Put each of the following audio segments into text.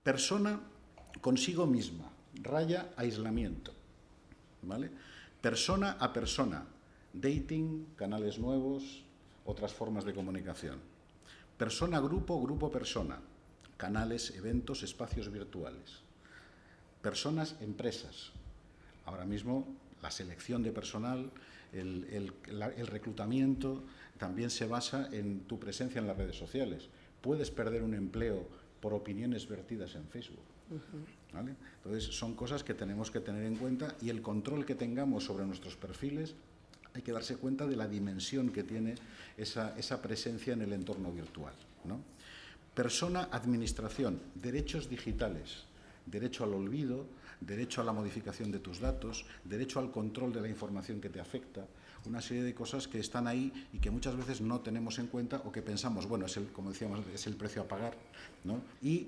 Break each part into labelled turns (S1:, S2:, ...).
S1: Persona consigo misma, raya aislamiento, ¿vale? Persona a persona, dating, canales nuevos, otras formas de comunicación. Persona-grupo, grupo-persona, canales, eventos, espacios virtuales. Personas-empresas. Ahora mismo la selección de personal, el reclutamiento también se basa en tu presencia en las redes sociales. Puedes perder un empleo por opiniones vertidas en Facebook. ¿Vale? Entonces, son cosas que tenemos que tener en cuenta, y el control que tengamos sobre nuestros perfiles, hay que darse cuenta de la dimensión que tiene esa presencia en el entorno virtual, ¿no? Persona, administración, derechos digitales, derecho al olvido, derecho a la modificación de tus datos, derecho al control de la información que te afecta, una serie de cosas que están ahí y que muchas veces no tenemos en cuenta, o que pensamos, bueno, como decíamos, es el precio a pagar, ¿no? Y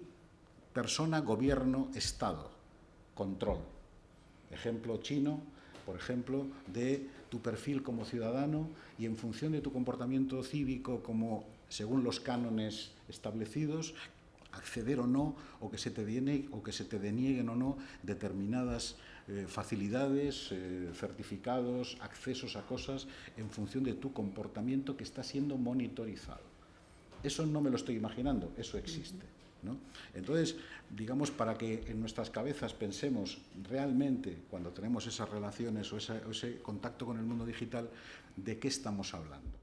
S1: persona, gobierno, Estado, control. Ejemplo chino, por ejemplo, de tu perfil como ciudadano, y en función de tu comportamiento cívico, como según los cánones establecidos, acceder o no, o que se te denieguen o no determinadas facilidades, certificados, accesos a cosas, en función de tu comportamiento que está siendo monitorizado. Eso no me lo estoy imaginando, eso existe, ¿no? Entonces, digamos, para que en nuestras cabezas pensemos realmente, cuando tenemos esas relaciones o ese contacto con el mundo digital, de qué estamos hablando.